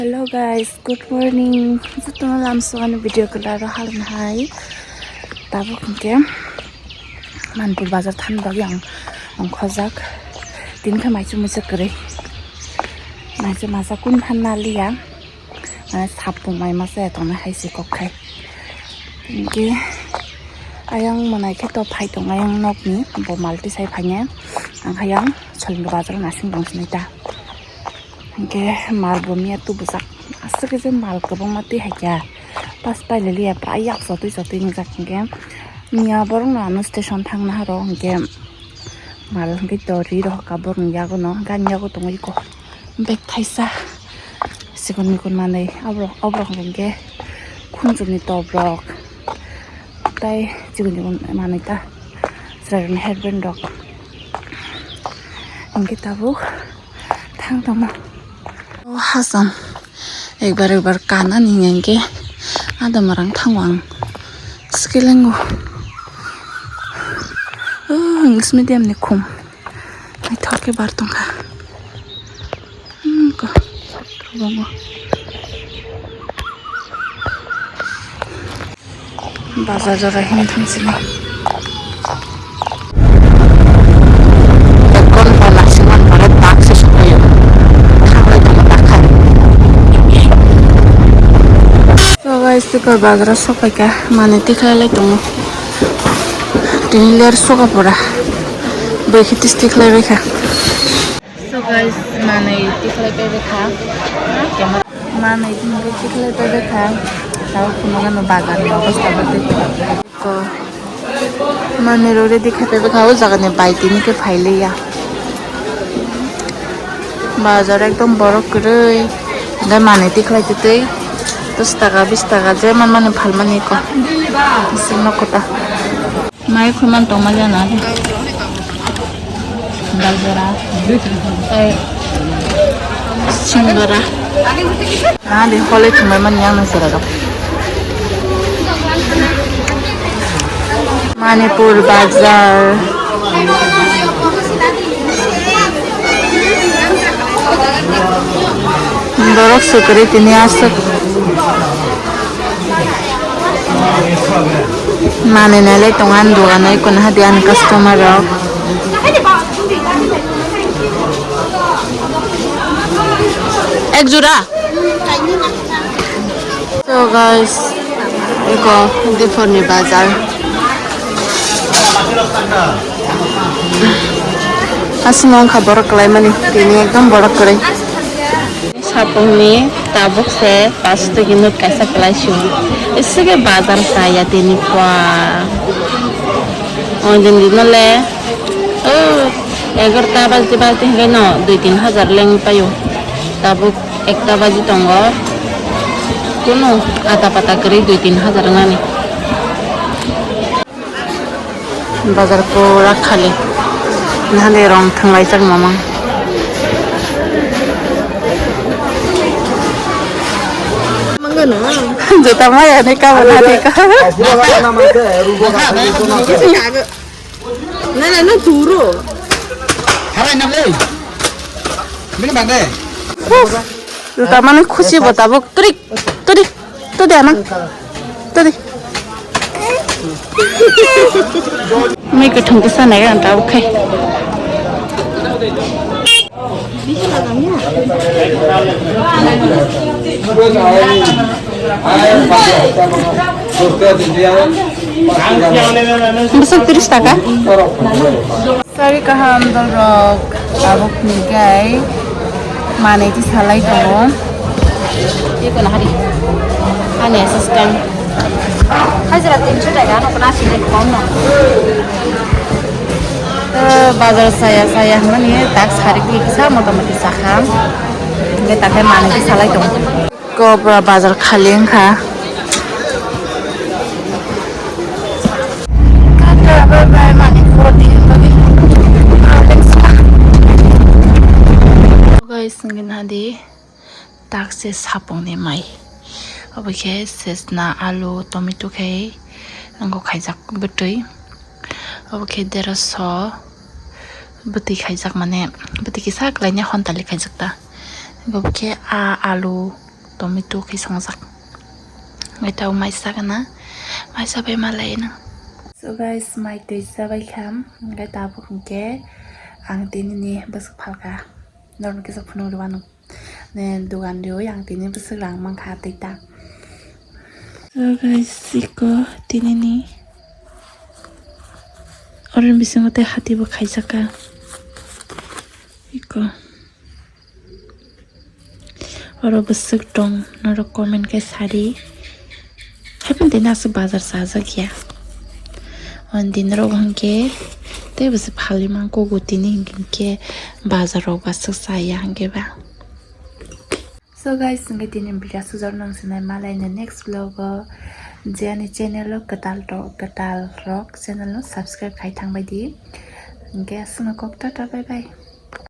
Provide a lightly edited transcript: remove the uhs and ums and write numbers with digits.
Hello guys, good morning. Ito na lang so video ko laro halong hai. Tabo kungke manpur bazar than bag yang khojak tin kha mai chu musa kare. Mai chu masa kun than na liya. Mana sapung mai masa to na hai si kok khai. Kungke ayang manai ke to phai tong ayang nok ni bo malti sai phanya. Ang hayang cholin bazar na sing dong sinita. Ke mal bomia tu busak asake je mal kabong mati haja pas pai leli ya pra yak so tu ngak ke mia borong na no station thang na ro ke mal ke tori ro ka borong ya go no gan ya go tongi ko bek thaisa sikon mi kon manai abro ke khunjuni to brok tai jigun manai ta sragon headband rok angke tabuk thang tama Hasan एक बार काना नहीं के आधा मरंग Thangwang स्किलेंगो English medium ने खुम मैं थके बार तुंगा को bongo बाजार जरा him थंसिने Stiker bazar soka ka mane tikhlai tongo tinler soka pora bekhi tikhlai bekha so guys mane tikhlai pe bekha mane tikhlai pe bekha taw kunoga no bagar no basta bate ko mane rore dikha pe bekha o jaga ne baiti ni ke phaile ya bazar ekdom borok krei da mane tikhlai te 10 টাকা 20 টাকা যে মানে ভাল মানে কো scene কটা মাই খুমান তো মজা না দালজরা এই সিঙ্গরা না দি হলে তুমি মানে yang nasira dok Manipur Bazar Borok sukri tini asuk Mane nele tongan dogan ay kun hadian customer rok ek jura so guys eko Deforni Bazar asimong khabar kalai mani tini ekdom borok kare sapung ni tabuk se pas tu ginut kaisa kelasyu इसके बाजार saya tini kwa onjin dinole 11টা বাজতে হেন 2-3 হাজার লেং পায়ো tabuk ekta baji tongo kuno ata pata kari 2-3 হাজার nani bazar pura khali nale rong thanglai jak mamang Juta maya nih kawan hati kah? Nah, turu. Harai nabe. Mini bande. Juta mana khusi bota buk trik, tu dia anak, tu di. Mai ketemu kesana ya, entah oke. Besok 30 taka? Sorry kaham dorok abuk nigai mane di salai dong. Iya kena hari. Ane assistant. Hajar 300 taka, no pernah sih dek kono. Bazar saya mana tak hari kisah motomoti saham. Nggak tak mana di salai dong. Kau bazar kalian kah? Guys, ngin hadi tak se sapong ni mai. Oke, sesna alu tomato kai, angko kaijak betui. Oke, deraso beti kaijak mana? Beti kisah lainnya hontali kaijak ta. Oke, alu tomato khi songjak ngai tau mai sagana mai sabai malai na. So guys mai tui sabai kham ngai tabuk ke ang tinini besuk phalka norm ke sapunu ruanu ne dugan dio yang tini besuk rang mangkha tita. So guys iko tinini orang bisingote hati bo khaisaka iko oro besuk tong noro comment ke sari happen dina su bazar saja kya on din ro hangke te bus phali mang ko gutini hingke bazar ro basuk saya hangke ba. So guys ngai tinin video sujor nang sinai malai na next vlog jani channel lo katal rock channel lo subscribe khai thang bai di hingke asma kok ta bye bye.